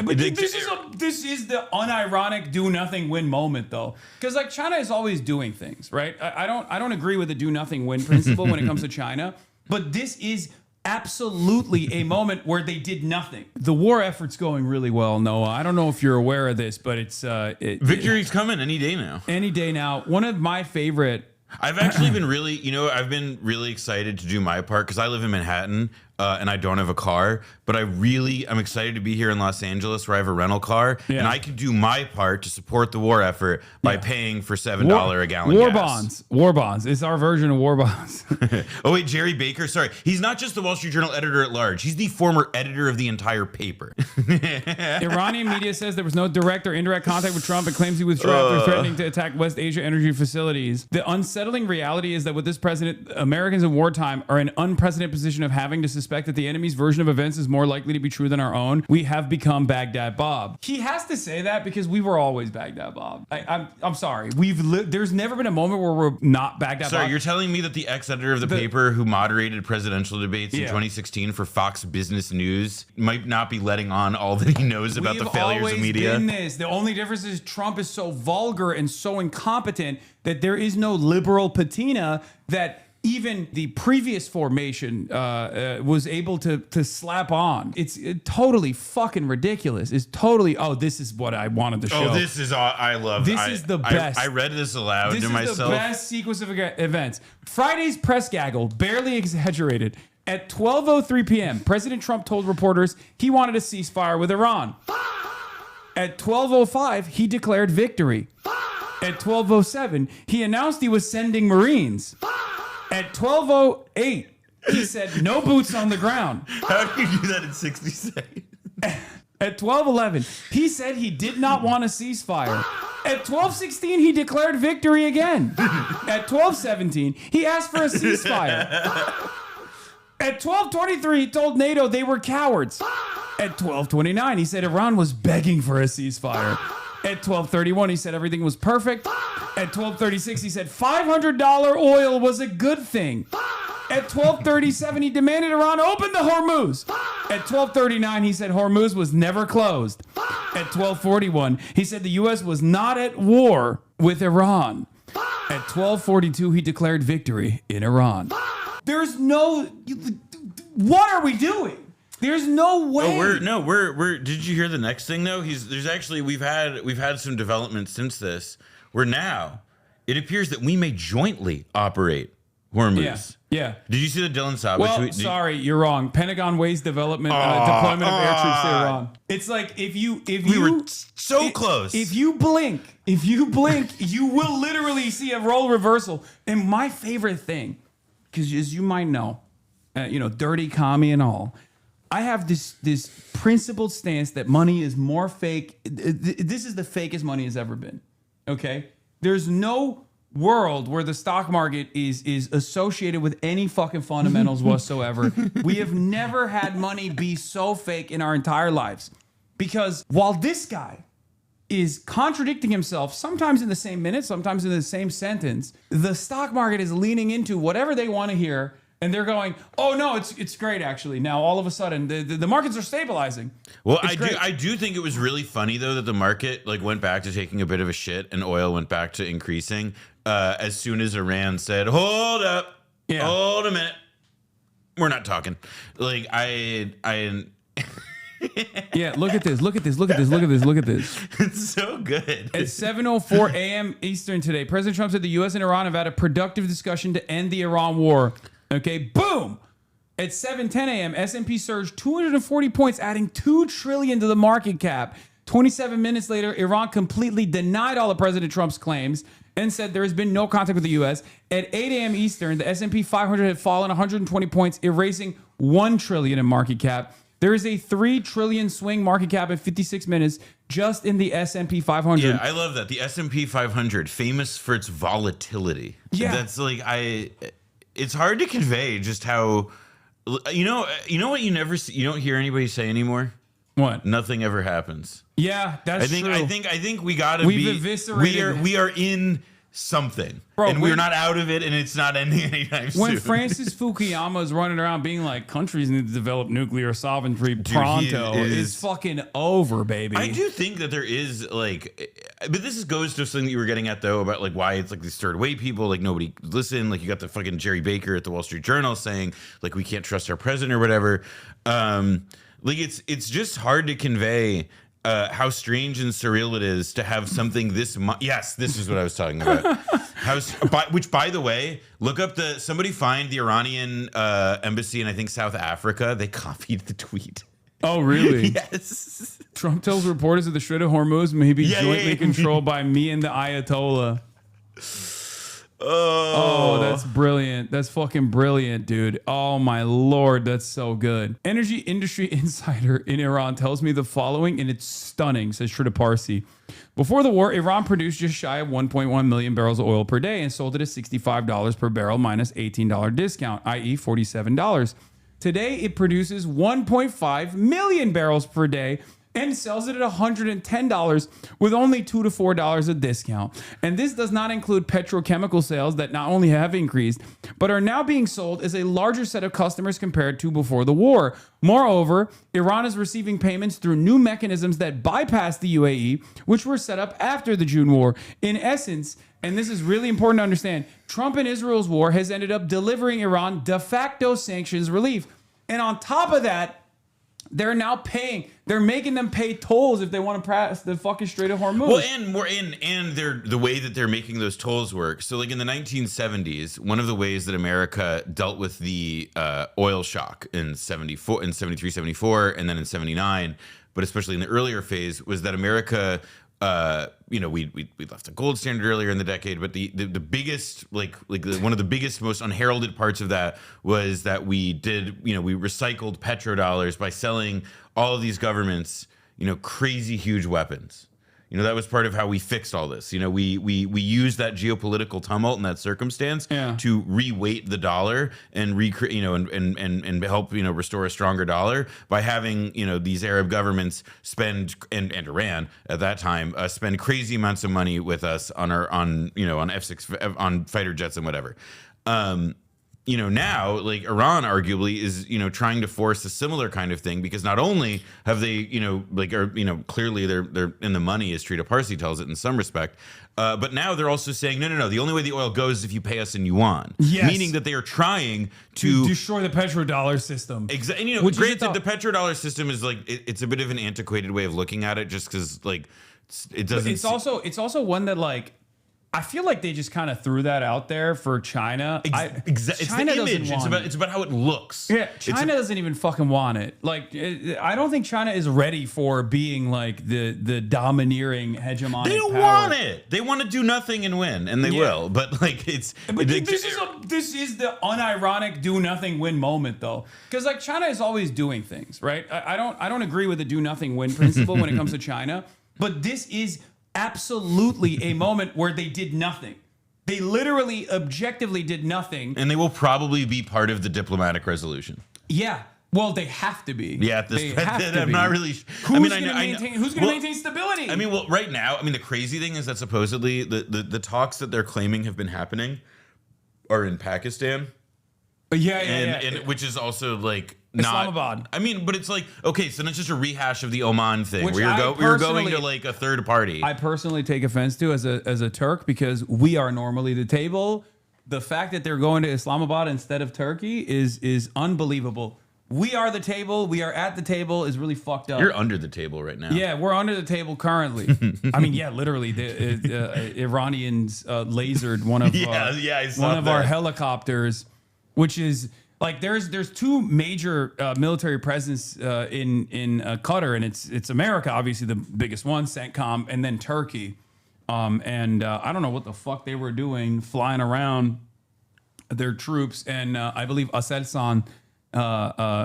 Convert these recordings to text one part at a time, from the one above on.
But this is the unironic do nothing win moment though, because like China is always doing things right. I don't agree with the do nothing win principle when it comes to China, but this is absolutely a moment where they did nothing. The war effort's going really well, Noah. I don't know if you're aware of this, but it's victory's coming any day now. Any day now. One of my favorite. I've actually been really, I've been really excited to do my part because I live in Manhattan and I don't have a car, but I'm excited to be here in Los Angeles where I have a rental car and I can do my part to support the war effort by paying for $7 a gallon gas. War bonds. It's our version of war bonds. Oh wait, Jerry Baker. Sorry. He's not just the Wall Street Journal editor at large. He's the former editor of the entire paper. Iranian media says there was no direct or indirect contact with Trump and claims he withdrew after threatening to attack West Asia energy facilities. The unsettling reality is that with this president, Americans in wartime are in an unprecedented position of having to suspect that the enemy's version of events is more likely to be true than our own. We have become Baghdad Bob. He has to say that because we were always Baghdad Bob. I'm sorry. There's never been a moment where we're not Baghdad Bob. Sorry, you're telling me that the ex-editor of the paper who moderated presidential debates in 2016 for Fox Business News might not be letting on all that he knows about the failures of media? Been this. The only difference is Trump is so vulgar and so incompetent that there is no liberal patina that even the previous formation was able to slap on. It's totally fucking ridiculous. It's totally, this is what I wanted to show. Oh, this is all I love. This is the best. I read this aloud to myself. This is the best sequence of events. Friday's press gaggle, barely exaggerated. At 12:03 p.m., President Trump told reporters he wanted a ceasefire with Iran. At 12:05, he declared victory. At 12:07, he announced he was sending Marines. At 12:08, he said no boots on the ground. How do you do that in 60 seconds? At 12:11, he said he did not want a ceasefire. At 12:16, he declared victory again. At 12:17, he asked for a ceasefire. At 12:23, he told NATO they were cowards. At 12:29, he said Iran was begging for a ceasefire. At 12:31, he said everything was perfect. At 12:36, he said $500 oil was a good thing. At 12:37, he demanded Iran open the Hormuz. At 12:39, he said Hormuz was never closed. At 12:41, he said the U.S. was not at war with Iran. At 12:42, he declared victory in Iran. There's no... What are we doing? There's no way. We're did you hear the next thing though? We've had some developments since this. Where now it appears that we may jointly operate Hormuz. Yeah. Did you see the Dylan Savage? Well, sorry, you're wrong. Pentagon weighs deployment of air troops to Iran. It's like if you were so close. If you blink, you will literally see a role reversal. And my favorite thing, because as you might know, dirty commie and all, I have this principled stance that money is more fake. This is the fakest money has ever been. Okay? There's no world where the stock market is associated with any fucking fundamentals whatsoever. We have never had money be so fake in our entire lives. Because while this guy is contradicting himself, sometimes in the same minute, sometimes in the same sentence, the stock market is leaning into whatever they want to hear. And they're going, oh no, it's great actually. Now all of a sudden the markets are stabilizing. Well, I do think it was really funny though that the market went back to taking a bit of a shit and oil went back to increasing as soon as Iran said, hold up, hold a minute, we're not talking. Yeah, look at this. It's so good. At 7:04 a.m. Eastern today, President Trump said the U.S. and Iran have had a productive discussion to end the Iran war. Okay, boom! At 7:10 a.m., S&P surged 240 points, adding $2 trillion to the market cap. 27 minutes later, Iran completely denied all of President Trump's claims and said there has been no contact with the U.S. At 8 a.m. Eastern, the S&P 500 had fallen 120 points, erasing $1 trillion in market cap. There is a $3 trillion swing market cap in 56 minutes just in the S&P 500. Yeah, I love that. The S&P 500, famous for its volatility. Yeah. That's it's hard to convey just how, what you don't hear anybody say anymore? What? Nothing ever happens. Yeah, that's true. I think we gotta be. Eviscerated. We are in something. Bro, and we're not out of it, and it's not ending anytime soon. When Francis Fukuyama is running around being like, countries need to develop nuclear sovereignty pronto, it's fucking over, baby. I do think that there is like, but this goes to something that you were getting at though about like why it's like these third way people, like nobody listen. Like you got the fucking Jerry Baker at the Wall Street Journal saying like we can't trust our president or whatever. Like it's just hard to convey how strange and surreal it is to have something this yes, this is what I was talking about. Which, by the way, look up somebody find the Iranian embassy in I think South Africa. They copied the tweet. Oh, really? Yes. Trump tells reporters that the Strait of Hormuz may be jointly controlled by me and the Ayatollah. Oh, that's brilliant. That's fucking brilliant, dude. Oh, my Lord. That's so good. Energy industry insider in Iran tells me the following, and it's stunning, says Shrita Parsi. Before the war, Iran produced just shy of 1.1 million barrels of oil per day and sold it at $65 per barrel minus $18 discount, i.e. $47. Today, it produces 1.5 million barrels per day and sells it at $110 with only $2 to $4 a discount. And this does not include petrochemical sales that not only have increased, but are now being sold as a larger set of customers compared to before the war. Moreover, Iran is receiving payments through new mechanisms that bypass the UAE, which were set up after the June war. In essence, and this is really important to understand, Trump and Israel's war has ended up delivering Iran de facto sanctions relief. And on top of that, they're now they're making them pay tolls if they want to pass the fucking Strait of Hormuz. Well, and they're the way that they're making those tolls work. So like in the 1970s, one of the ways that America dealt with the oil shock in 74, in 73, 74, and then in 79, but especially in the earlier phase, was that America, we left the gold standard earlier in the decade, but the biggest one of the biggest, most unheralded parts of that was that we recycled petrodollars by selling all of these governments, crazy huge weapons. That was part of how we fixed all this. We used that geopolitical tumult and that circumstance to reweight the dollar and recreate, and help, restore a stronger dollar by having, these Arab governments spend and Iran at that time spend crazy amounts of money with us on F-6 on fighter jets and whatever. Now, like Iran arguably is, trying to force a similar kind of thing because not only have they, clearly they're in the money, as Shrita Parsi tells it in some respect, but now they're also saying, no, the only way the oil goes is if you pay us in yuan. Yes. Meaning that they are trying to destroy the petrodollar system. Exactly. Granted, the petrodollar system is like, it's a bit of an antiquated way of looking at it just because like it doesn't. It's also one that like, I feel like they just kind of threw that out there for China. It's the image. It's about how it looks. Yeah, China doesn't even fucking want it. Like, I don't think China is ready for being like the domineering hegemonic. They don't power. want it. They want to do nothing and win, and they will. But like, this is the unironic do nothing win moment though, because like China is always doing things right. I don't agree with the do nothing win principle when it comes to China, but this is absolutely a moment where they did nothing. They literally objectively did nothing. And they will probably be part of the diplomatic resolution. Yeah. Well, they have to be. Yeah, at this point, I'm not really. Who's going to maintain stability? I mean, well, right now, the crazy thing is that supposedly the talks that they're claiming have been happening are in Pakistan. Yeah. Which is also like Islamabad. But it's like, okay, so that's just a rehash of the Oman thing where you're going to like a third party. I personally take offense to as a Turk because we are normally the table. The fact that they're going to Islamabad instead of Turkey is unbelievable. We are the table. We are at the table is really fucked up. You're under the table right now. Yeah, we're under the table currently. Literally, the Iranians lasered one of our helicopters, which is like there's two major military presence in Qatar, and it's America, obviously the biggest one, CENTCOM, and then Turkey. I don't know what the fuck they were doing, flying around their troops, and I believe Aselsan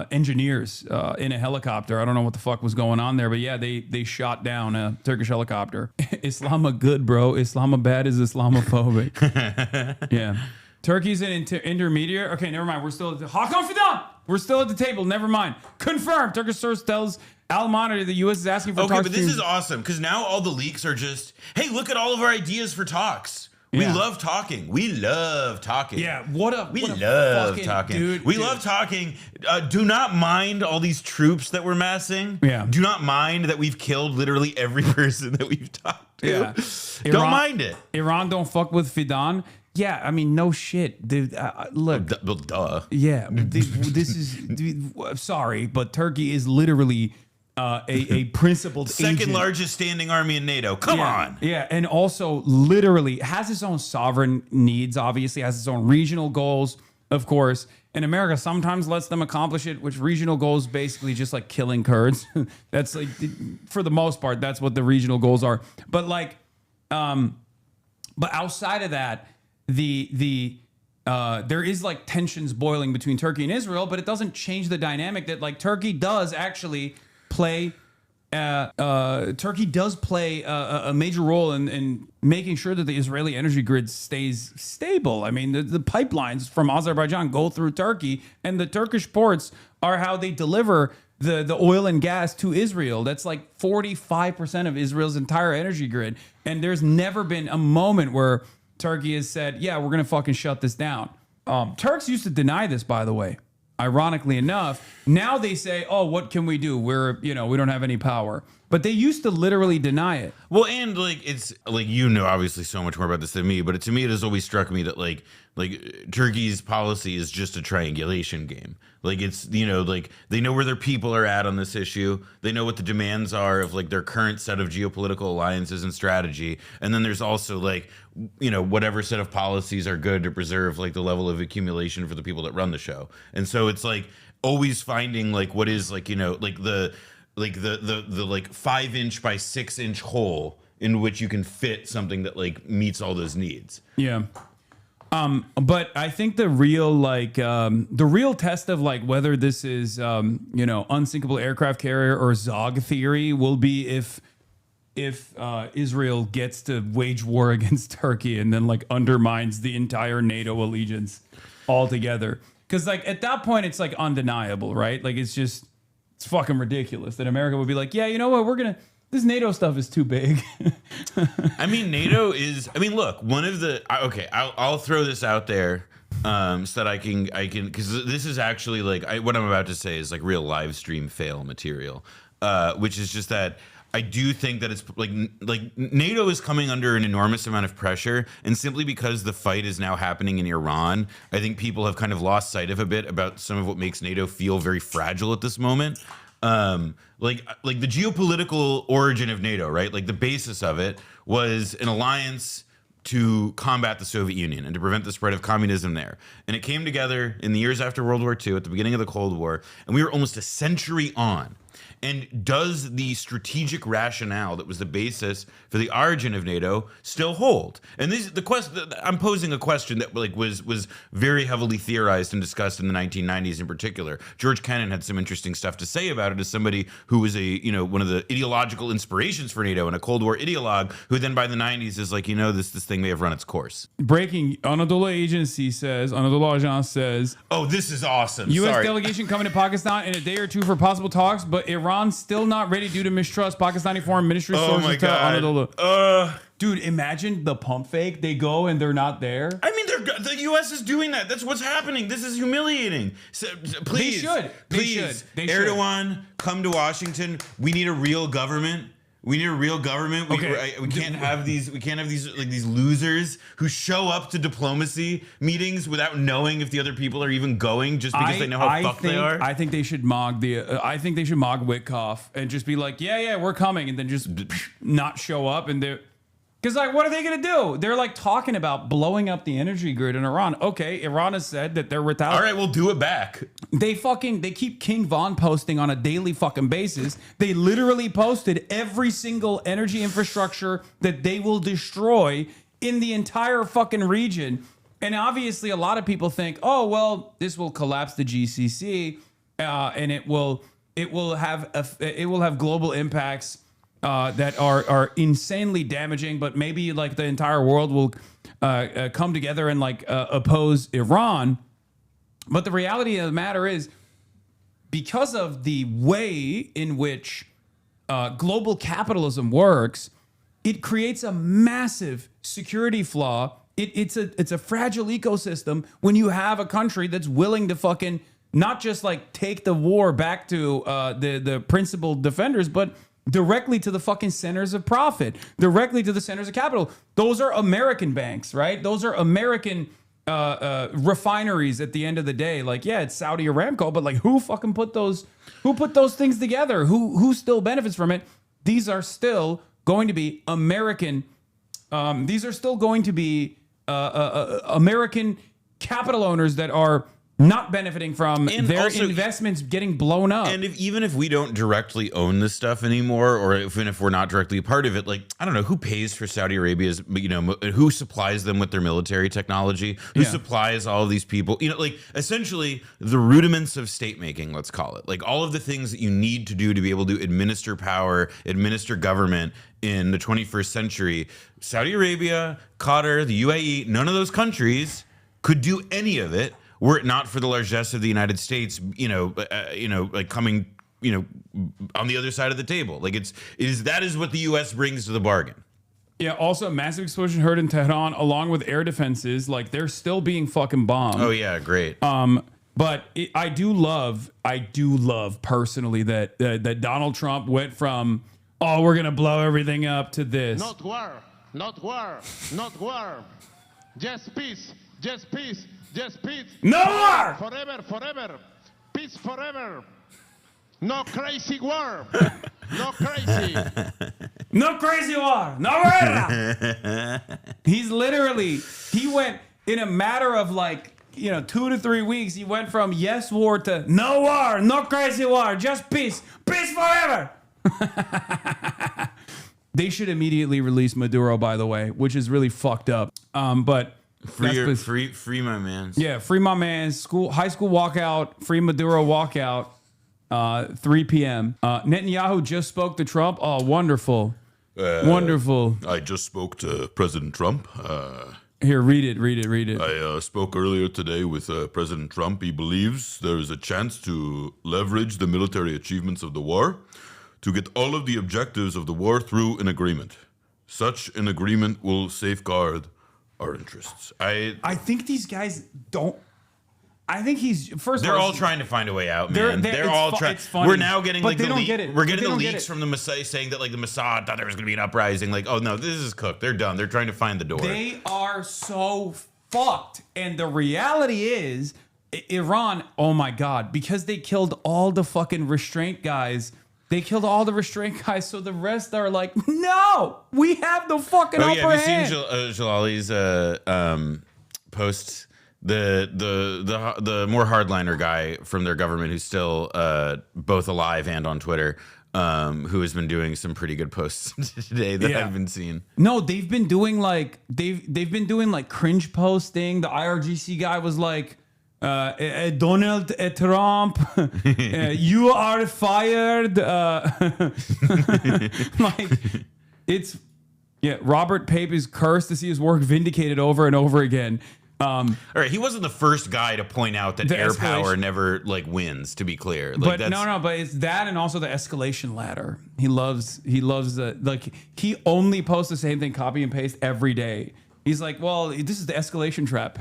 engineers in a helicopter. I don't know what the fuck was going on there, but yeah, they shot down a Turkish helicopter. Islamabad good, bro. Islamabad is Islamophobic. Yeah. Turkey's an intermediary. Okay, never mind. We're still at Hakan Fidan. We're still at the table. Never mind. Confirmed. Turkish source tells Al Monitor the U.S. is asking for talks. Okay, but this is awesome because now all the leaks are just, hey, look at all of our ideas for talks. We Yeah. love talking. We love talking. Yeah, We what a love fucking talking. dude. We love talking. Do not mind all these troops that we're massing. Yeah. Do not mind that we've killed literally every person that we've talked to. Yeah. Don't mind it. Iran don't fuck with Fidan. Yeah, I mean, no shit, dude. Look, Well, duh. yeah, this is. Dude, sorry, but Turkey is literally a principled Second agent. largest standing army in NATO. Come on. Yeah, and also literally has its own sovereign needs, obviously, has its own regional goals, of course. And America sometimes lets them accomplish it, which regional goals basically just like killing Kurds. That's like, for the most part, that's what the regional goals are. But like, but outside of that, there is like tensions boiling between Turkey and Israel, but it doesn't change the dynamic that like Turkey does actually play. Turkey does play a major role in making sure that the Israeli energy grid stays stable. I mean, the pipelines from Azerbaijan go through Turkey, and the Turkish ports are how they deliver the oil and gas to Israel. That's like 45% of Israel's entire energy grid. And there's never been a moment where Turkey has said, yeah, we're going to fucking shut this down. Turks used to deny this, by the way. Ironically enough, now they say, oh, what can we do? We don't have any power. But they used to literally deny it. Well, and like it's like obviously so much more about this than me, but to me it has always struck me that like Turkey's policy is just a triangulation game. Like it's like they know where their people are at on this issue. They know what the demands are of like their current set of geopolitical alliances and strategy. And then there's also like whatever set of policies are good to preserve like the level of accumulation for the people that run the show. And so it's like always finding like what is like like the 5-inch by 6-inch hole in which you can fit something that like meets all those needs. Yeah. But I think the real test of like whether this is unsinkable aircraft carrier or Zog theory will be if Israel gets to wage war against Turkey and then like undermines the entire NATO allegiance altogether. Because like at that point it's like undeniable, right? Like it's fucking ridiculous that America would be like, yeah, you know what, this NATO stuff is too big. I mean, NATO is. I mean, look, one of the. Okay, I'll throw this out there so that I can because this is actually like what I'm about to say is like real live stream fail material, which is just that I do think that it's like NATO is coming under an enormous amount of pressure, and simply because the fight is now happening in Iran, I think people have kind of lost sight of a bit about some of what makes NATO feel very fragile at this moment. Like the geopolitical origin of NATO, right? Like the basis of it was an alliance to combat the Soviet Union and to prevent the spread of communism there. And it came together in the years after World War II, at the beginning of the Cold War, and we were almost a century on. And does the strategic rationale that was the basis for the origin of NATO still hold? And I'm posing a question that like was very heavily theorized and discussed in the 1990s in particular. George Kennan had some interesting stuff to say about it as somebody who was one of the ideological inspirations for NATO and a Cold War ideologue who then by the 90s is like, this thing may have run its course. Breaking Anadolu Agence says, oh, this is awesome. U.S. delegation coming to Pakistan in a day or two for possible talks, but Iran's still not ready due to mistrust. Pakistani foreign ministry sources tell Anadolu. Dude, imagine the pump fake. They go and they're not there. I mean, the U.S. is doing that. That's what's happening. This is humiliating. So, please, Erdogan, come to Washington. We need a real government. We need a real government. We can't have these. We can't have these like these losers who show up to diplomacy meetings without knowing if the other people are even going, just because they know how fucked they are. I think they should mock Witkoff and just be like, yeah, we're coming, and then just not show up, and they're. Because, like, what are they going to do? They're, like, talking about blowing up the energy grid in Iran. Okay, Iran has said that they're retaliating. All right, we'll do it back. They keep King Von posting on a daily fucking basis. They literally posted every single energy infrastructure that they will destroy in the entire fucking region. And obviously, a lot of people think, oh, well, this will collapse the GCC, and it will have global impacts that are insanely damaging, but maybe like the entire world will come together and like oppose Iran. But the reality of the matter is, because of the way in which global capitalism works, it creates a massive security flaw it's a fragile ecosystem when you have a country that's willing to fucking not just like take the war back to the principal defenders, but directly to the fucking centers of profit, directly to the centers of capital. Those are American banks, right? Those are American refineries at the end of the day. Like, yeah, it's Saudi Aramco, but like who fucking put those things together? Who still benefits from it? These are still going to be American. These are still going to be American capital owners that are not benefiting from their investments getting blown up. And even if we don't directly own this stuff anymore, or even if we're not directly a part of it, like, I don't know, who pays for Saudi Arabia's, who supplies them with their military technology, who supplies all of these people, like essentially the rudiments of state making, let's call it, like all of the things that you need to do to be able to administer power, administer government in the 21st century. Saudi Arabia, Qatar, the UAE, none of those countries could do any of it were it not for the largesse of the United States, like coming, on the other side of the table. Like that is what the U.S. brings to the bargain. Yeah. Also, massive explosion heard in Tehran, along with air defenses. Like they're still being fucking bombed. Oh yeah, great. But I do love personally that Donald Trump went from, oh, we're gonna blow everything up, to this. Not war, not war, not war. Just peace, just peace. Just peace. No war! Forever, forever. Peace forever. No crazy war. No crazy. No crazy war. No guerra. He went in a matter of like, 2 to 3 weeks. He went from yes war to no war, no crazy war, just peace. Peace forever. They should immediately release Maduro, by the way, which is really fucked up. But Free my man. yeah, free my man. High school walkout. Free Maduro walkout. 3 p.m. Netanyahu just spoke to Trump. Oh, wonderful, wonderful. I just spoke to President Trump. Here, read it. I spoke earlier today with President Trump. He believes there is a chance to leverage the military achievements of the war to get all of the objectives of the war through an agreement. Such an agreement will safeguard our interests. I think these guys don't. I think he's first. They're of all trying to find a way out, man. They're all trying. We're now getting like the we're getting the leaks from the Mossad saying that like the Mossad thought there was going to be an uprising. Like, oh no, this is cooked. They're done. They're trying to find the door. They are so fucked. And the reality is, Iran. Oh my god, because they killed all the fucking restraint guys. They killed all the restraint guys, so the rest are like, no, we have the fucking upper hand. Have you seen Jalali's posts? The more hardliner guy from their government who's still both alive and on Twitter, who has been doing some pretty good posts today that I've been seeing. No, they've been doing like cringe posting. The IRGC guy was like, Donald Trump, you are fired. Like, it's Robert Pape is cursed to see his work vindicated over and over again. All right, he wasn't the first guy to point out that air power never like wins. To be clear, like, but but it's that, and also the escalation ladder. He loves the like. He only posts the same thing, copy and paste every day. He's like, well, this is the escalation trap.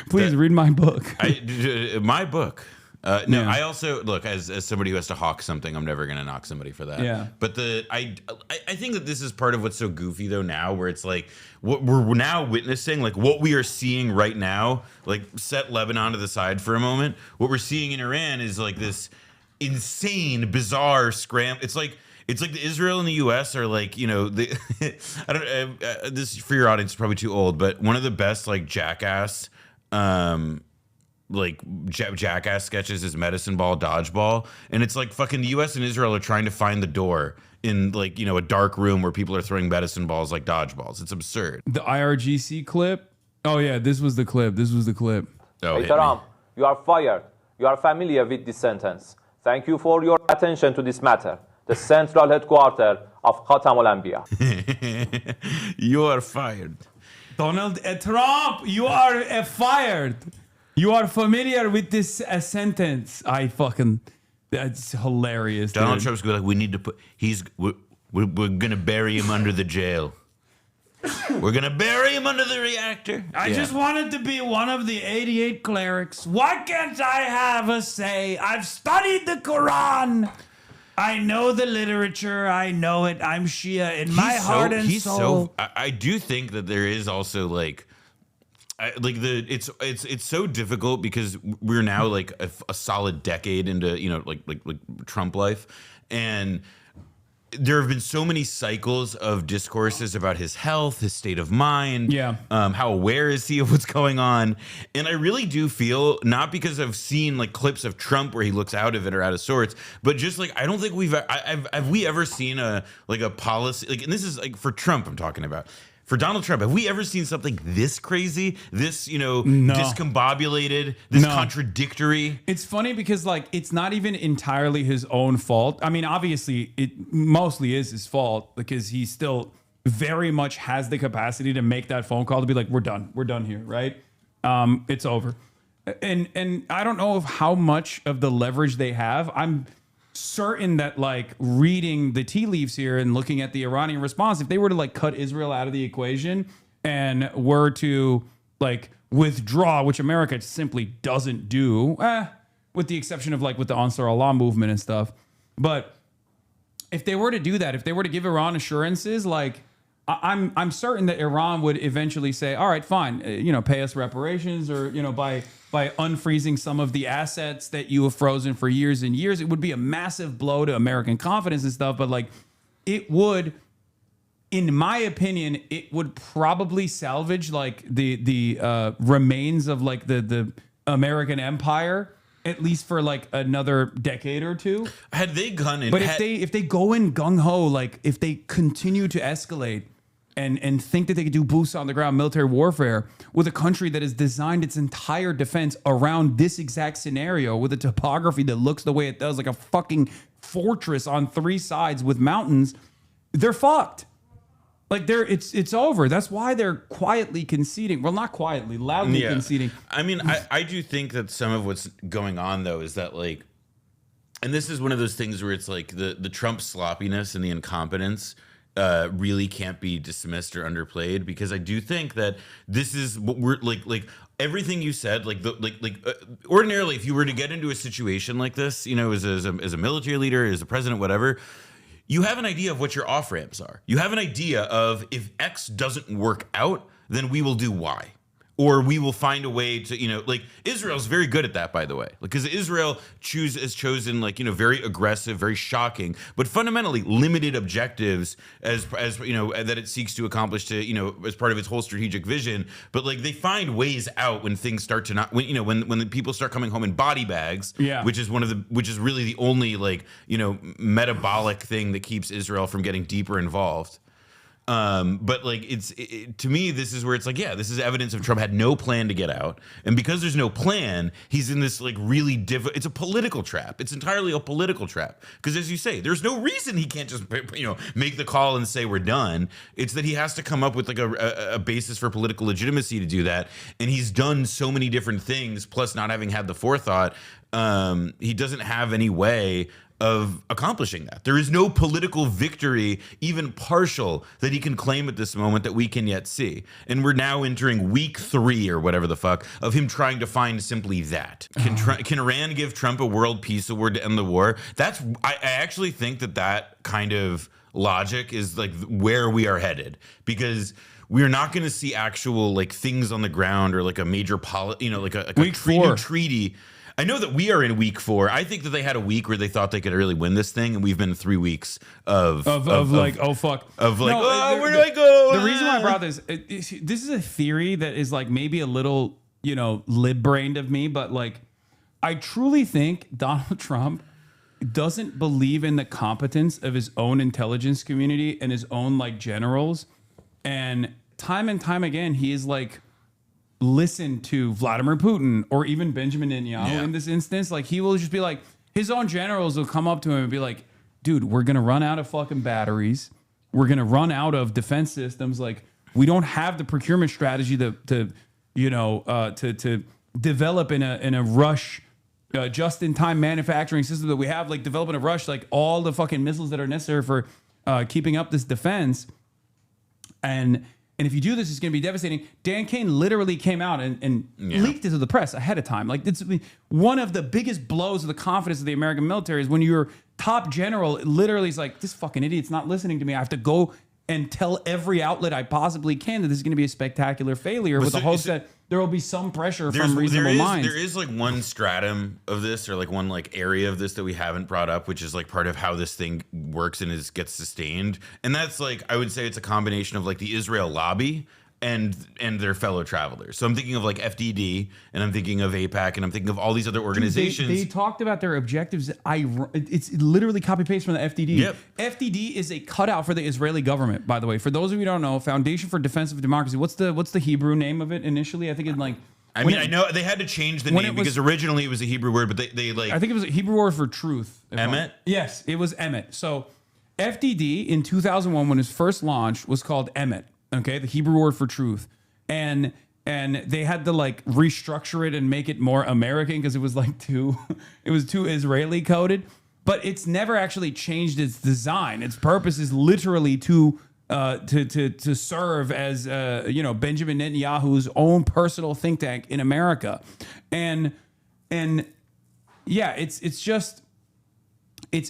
Please read my book. My book. I also look as somebody who has to hawk something. I'm never gonna knock somebody for that. Yeah. But I think that this is part of what's so goofy though now, where it's like what we're now witnessing, like what we are seeing right now. Like set Lebanon to the side for a moment. What we're seeing in Iran is like this insane, bizarre scram. It's like the Israel and the U.S. are like, I don't. This for your audience is probably too old, but one of the best like jackass. Jackass sketches is medicine ball dodgeball, and it's like fucking the US and Israel are trying to find the door in like a dark room where people are throwing medicine balls like dodgeballs. It's absurd. The IRGC clip. Oh yeah, this was the clip. Oh, Trump, you are fired. You are familiar with this sentence. Thank you for your attention to this matter. The central headquarters of Khatam al-Anbiya. You are fired. Donald Trump, you are fired. You are familiar with this sentence. That's hilarious. Donald Trump's going to be like, we need to put, we're going to bury him under the jail. We're going to bury him under the reactor. I just wanted to be one of the 88 clerics. Why can't I have a say? I've studied the Quran. I know the literature. I know it. I'm Shia in my heart and soul. I do think that there is also like it's so difficult because we're now like a solid decade into like Trump life, and there have been so many cycles of discourses about his health, his state of mind. Yeah. How aware is he of what's going on? And I really do feel, not because I've seen like clips of Trump where he looks out of it or out of sorts, but just like, I don't think have we ever seen a policy, like, and this is like for Trump I'm talking about. For Donald Trump, have we ever seen something this crazy, this, discombobulated, this contradictory? It's funny because, like, it's not even entirely his own fault. I mean, obviously, it mostly is his fault because he still very much has the capacity to make that phone call to be like, we're done here, right? It's over. And I don't know how much of the leverage they have. I'm certain that, like, reading the tea leaves here and looking at the Iranian response, if they were to like cut Israel out of the equation and were to like withdraw, which America simply doesn't do, with the exception of like with the Ansar Allah movement and stuff. But if they were to do that, if they were to give Iran assurances, like I'm certain that Iran would eventually say, all right, fine, pay us reparations, or, by unfreezing some of the assets that you have frozen for years and years. It would be a massive blow to American confidence and stuff. But like, it would, in my opinion, it would probably salvage like the remains of like the American empire, at least for like another decade or two. Had they gone in, but if they go in gung ho, like if they continue to escalate and think that they could do boots on the ground military warfare with a country that has designed its entire defense around this exact scenario, with a topography that looks the way it does, like a fucking fortress on three sides with mountains, they're fucked. Like it's over. That's why they're quietly conceding. Well, not quietly, loudly conceding. I mean, I do think that some of what's going on though is that, like, and this is one of those things where it's like the Trump sloppiness and the incompetence really can't be dismissed or underplayed, because I do think that this is what we're like everything you said, ordinarily, if you were to get into a situation like this, as a military leader, as a president, whatever, you have an idea of what your off ramps are. You have an idea of, if X doesn't work out, then we will do Y. Or we will find a way to, like, Israel's very good at that, by the way, because Israel has chosen very aggressive, very shocking, but fundamentally limited objectives as that it seeks to accomplish as part of its whole strategic vision. But like, they find ways out when things start to not, when the people start coming home in body bags, which is really the only metabolic thing that keeps Israel from getting deeper involved. But like, to me, this is where it's like, this is evidence of Trump had no plan to get out. And because there's no plan, he's in this like really it's a political trap. It's entirely a political trap. Because as you say, there's no reason he can't just, make the call and say we're done. It's that he has to come up with like a basis for political legitimacy to do that. And he's done so many different things, plus not having had the forethought. He doesn't have any way of accomplishing that. There is no political victory, even partial, that he can claim at this moment that we can yet see. And we're now entering week 3 or whatever the fuck of him trying to find simply that. Can Iran give Trump a world peace award to end the war? I actually think that kind of logic is like where we are headed, because we're not going to see actual like things on the ground, or like a major like a new treaty. I know that we are in week 4. I think that they had a week where they thought they could really win this thing, and we've been 3 weeks of like, oh fuck, of like, where do I go? The reason why I brought this is a theory that is like maybe a little lib-brained of me, but like, I truly think Donald Trump doesn't believe in the competence of his own intelligence community and his own like generals, and time again he is like, listen to Vladimir Putin or even Benjamin Netanyahu in this instance. Like, he will just be like, his own generals will come up to him and be like, dude, we're going to run out of fucking batteries. We're going to run out of defense systems. Like, we don't have the procurement strategy to develop in a rush, just in time manufacturing system that we have, like develop in a rush, like all the fucking missiles that are necessary for keeping up this defense. And And if you do this, it's going to be devastating. Dan Kane literally came out and leaked it to the press ahead of time. Like, it's one of the biggest blows of the confidence of the American military is when your top general literally is like, this fucking idiot's not listening to me. I have to go and tell every outlet I possibly can that this is going to be a spectacular failure with the hopes that there will be some pressure from reasonable minds. There is like one stratum of this, or like one like area of this that we haven't brought up, which is like part of how this thing works and gets sustained. And that's like, I would say it's a combination of like the Israel lobby and their fellow travelers. So I'm thinking of like FDD, and I'm thinking of AIPAC, and I'm thinking of all these other organizations. They talked about their objectives. It's literally copy paste from the FDD. Yep. FDD is a cutout for the Israeli government, by the way. For those of you who don't know, Foundation for Defense of Democracy. What's the Hebrew name of it initially? I think it's like. I know they had to change the name because originally it was a Hebrew word, but they like. I think it was a Hebrew word for truth. Emet? Yes, it was Emet. So FDD in 2001, when it was first launched, was called Emet. Okay, the Hebrew word for truth, and they had to like restructure it and make it more American because it was like too Israeli coded. But it's never actually changed its design. Its purpose is literally to serve as Benjamin Netanyahu's own personal think tank in America, and yeah, it's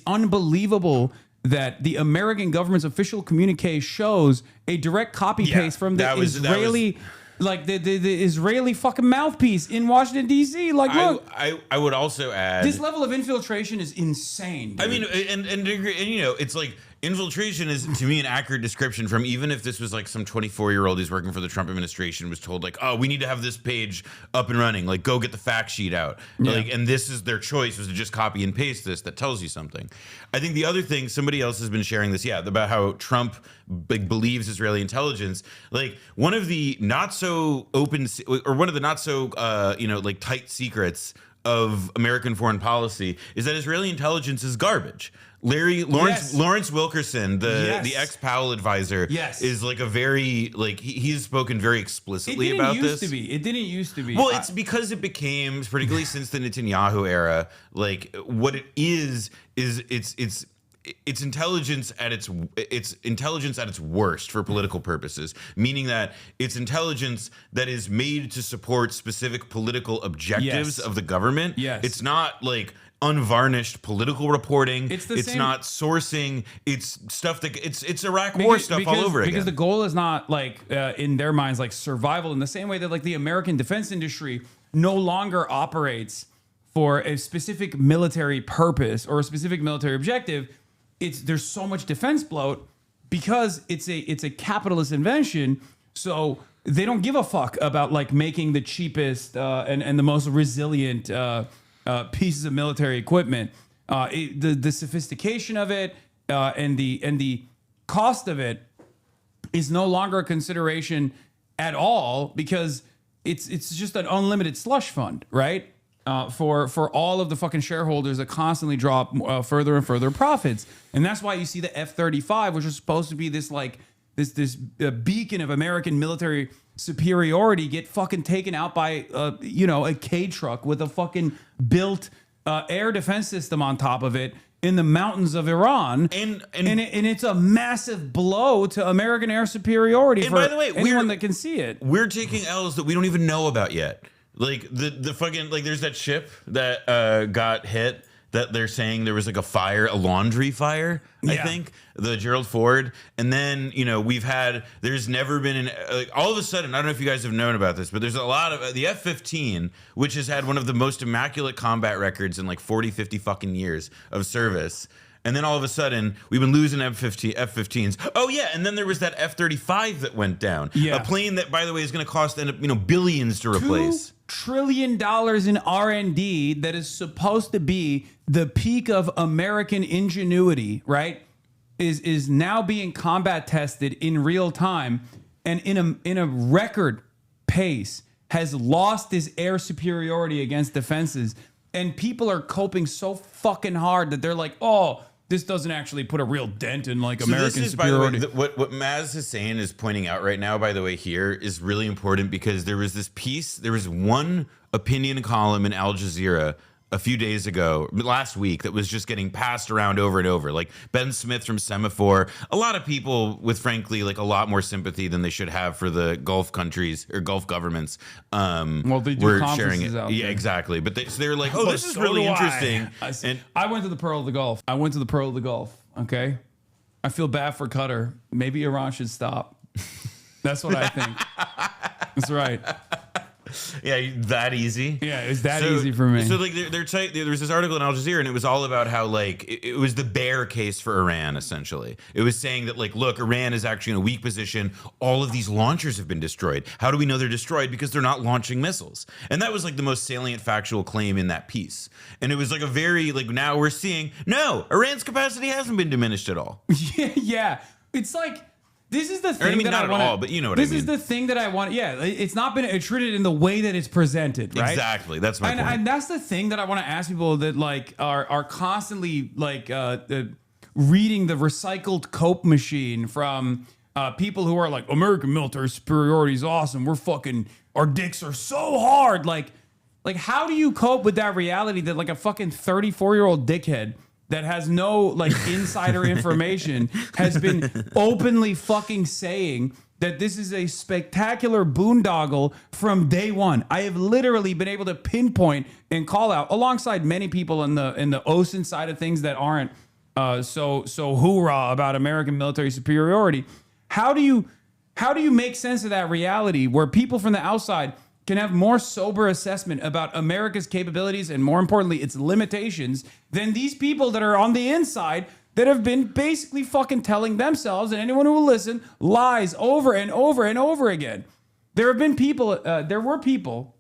unbelievable that the American government's official communique shows a direct copy paste from the Israeli, like the Israeli fucking mouthpiece in Washington D.C. Like, look, I would also add this level of infiltration is insane. Dude. I mean, and it's like infiltration is to me an accurate description from even if this was like some 24-year-old who's working for the Trump administration was told like, oh, we need to have this page up and running, like go get the fact sheet out, like, and this is their choice was to just copy and paste this. That tells you something. I think the other thing, somebody else has been sharing this, about how Trump believes Israeli intelligence. Like one of the not so open or one of the not so like tight secrets of American foreign policy is that Israeli intelligence is garbage. Lawrence Wilkerson, the ex-Powell advisor, is like a very he's spoken very explicitly about this. It didn't used to be. Well, it's because it became, particularly since the Netanyahu era, like what it is it's intelligence at its worst for political purposes, meaning that it's intelligence that is made to support specific political objectives of the government. Yes. It's not like unvarnished political reporting. It's not sourcing. It's stuff that it's Iraq war stuff all over again. Because the goal is not like in their minds like survival in the same way that like the American defense industry no longer operates for a specific military purpose or a specific military objective. There's so much defense bloat because it's a capitalist invention. So they don't give a fuck about like making the cheapest and the most resilient pieces of military equipment. The sophistication of it and the cost of it is no longer a consideration at all because it's just an unlimited slush fund, right? For all of the fucking shareholders that constantly draw further and further profits. And that's why you see the F-35, which is supposed to be this like this beacon of American military superiority, get fucking taken out by a K truck with a fucking built air defense system on top of it in the mountains of Iran. And it's a massive blow to American air superiority for by the way, anyone that can see it. We're taking L's that we don't even know about yet. Like the fucking there's that ship that got hit that they're saying there was like a laundry fire, I think, the Gerald Ford. And then, there's never been all of a sudden, I don't know if you guys have known about this, but there's a lot of the F-15, which has had one of the most immaculate combat records in like 40, 50 fucking years of service. And then all of a sudden, we've been losing F-15s. Oh, yeah. And then there was that F-35 that went down. Yeah. A plane that, by the way, is going to cost billions to replace. $2 trillion in R&D that is supposed to be the peak of American ingenuity, right? Is now being combat tested in real time and in a record pace has lost its air superiority against defenses. And people are coping so fucking hard that they're like, oh, this doesn't actually put a real dent in like American superiority. By the way, what Maz Hussein is pointing out right now, by the way, here is really important because there was one opinion column in Al Jazeera a few days ago, last week, that was just getting passed around over and over. Like Ben Smith from Semaphore, a lot of people with, frankly, like a lot more sympathy than they should have for the Gulf countries or Gulf governments. Well, they do were conferences sharing it. out Yeah, there. exactly. But they were like, oh, this is So really do I. interesting. And I went to the Pearl of the Gulf. Okay. I feel bad for Qatar. Maybe Iran should stop. That's what I think. That's right. Yeah, that easy. Yeah, it's that easy for me. So like there was this article in Al Jazeera, and it was all about how like it was the bear case for Iran. Essentially, it was saying that like, look, Iran is actually in a weak position. All of these launchers have been destroyed. How do we know they're destroyed? Because they're not launching missiles. And that was like the most salient factual claim in that piece. And it was like a very like, now we're seeing no, Iran's capacity hasn't been diminished at all. Yeah. It's like, this is the thing I mean, that not I at want. all, but you know what I mean. This is the thing that I want. Yeah, it's not been treated in the way that it's presented, right? Exactly. That's my point. And that's the thing that I want to ask people that like are constantly like reading the recycled Cope machine from people who are like, American military superiority is awesome. We're fucking, our dicks are so hard. Like how do you cope with that reality that like a fucking 34-year-old dickhead that has no like insider information has been openly fucking saying that this is a spectacular boondoggle from day one? I have literally been able to pinpoint and call out, alongside many people in the OSINT side of things that aren't so hoorah about American military superiority. How do you make sense of that reality where people from the outside can have more sober assessment about America's capabilities and, more importantly, its limitations than these people that are on the inside that have been basically fucking telling themselves and anyone who will listen lies over and over and over again? There have been people, there were people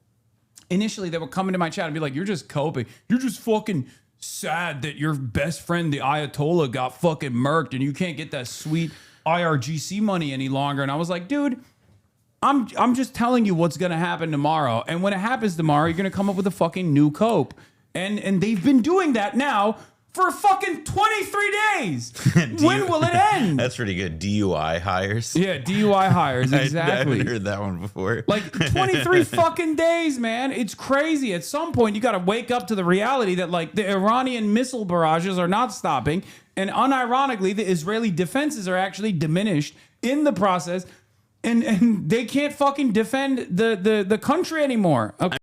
initially that would come into my chat and be like, you're just coping. You're just fucking sad that your best friend, the Ayatollah, got fucking murked and you can't get that sweet IRGC money any longer. And I was like, dude, I'm just telling you what's going to happen tomorrow. And when it happens tomorrow, you're going to come up with a fucking new cope. And they've been doing that now for fucking 23 days. When will it end? That's pretty good. DUI hires. Yeah, DUI hires. Exactly. I haven't heard that one before. Like 23 fucking days, man. It's crazy. At some point, you got to wake up to the reality that like the Iranian missile barrages are not stopping. And unironically, the Israeli defenses are actually diminished in the process. And they can't fucking defend the country anymore. Okay.